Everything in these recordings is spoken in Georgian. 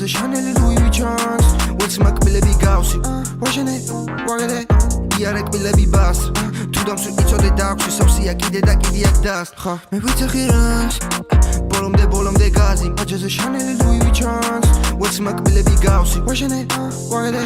Pages Chanel Louis Vuittons What's makbilები გავსი ვაშენე ვაგერე იარეკ მილები ბას თუ დამსვი იწოდე დააქვში სავსია კიდე და კიდე აქ დას ხა მე ვიცახი რას ბოლომდე გაზი Pages Chanel Louis Vuittons What's makbilები გავსი ვაშენე ვაგერე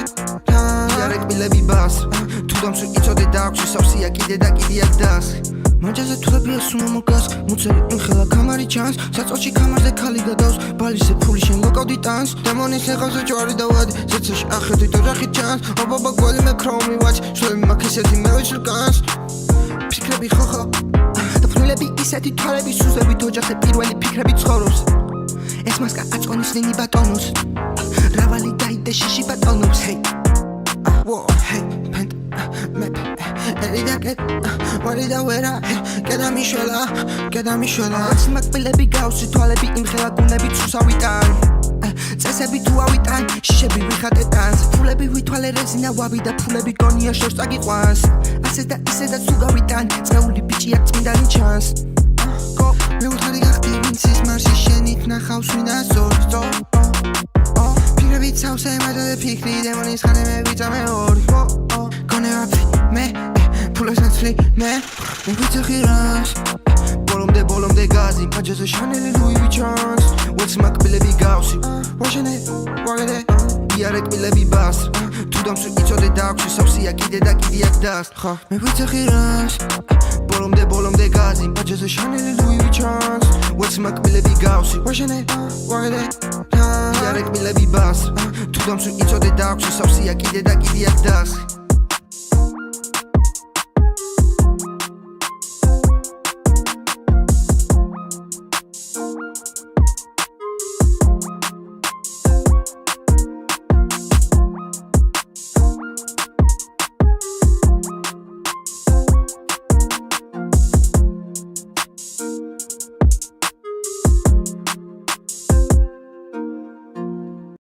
იარეკ მილები ბას თუ დამსვი იწოდე დააქვში სავსია კიდე და კიდე აქ დას Maģაზე თურებია სუმა მოგას მუცელი იმხელა კამარი ჩანს საწოლში კამარზე ქალი გადავს ბალიზე ფული შენ ლოკავდი ტანს დემონის ეხავზე ჯვარი და ვადი ზეცაში ახედი თუ რახით ჩანს ობობა გველი მე ქრომი ვაჩ შლები მაქისეთი მე ვეჩილ კანს ფიქრები ხოხო დაფნილები ისეთი თვალები სუზებით ოჯახზე პირველი ფიქრები ცხოვრობს ეს მასკა აწონის ნინი ბატონოს რავალი დაიდე შიში ბატონობს ჰეი ჰეი პენტ მე Eridaket, warida wera, gedamishwela What's makbilები გავსი თვალები იმხელა გუნები ცუსავიდან წესები თუ ავიტან, შიშები ვიხატეთანს ფულები ვითვალე რეზინა ვავი და ფულები გონია შორს წაგიყვანს ასე და ისედაც თუ გავიტან, წეული ბიჭი აქ წმინდანი ჩანს მე უთხარი გახდი ვინც ის მარში შენით ნახავს ვინას ზორს ფიქრებით სავსე მაჯადე ფიქრი დემონის ხანე მე ვიწამე ორი გონევაფი მე Pulas nacli, me ვიცახი რას ბოლომდე გაზი Pages Chanel Louis Vuittons What's makbilები გავსი ვაშენე ვაგერე იარეკ მილები ბას თუ დამსვი იწოდე დააქვში სავსია კიდე და კიდე აქ დას ხა მე ვიცახი რას ბოლომდე გაზი Pages Chanel Louis Vuittons What's makbilები გავსი ვაშენე ვაგერე იარეკ მილები ბას თუ დამსვი იწოდე დააქვში სავსია კიდე და კიდე აქ დას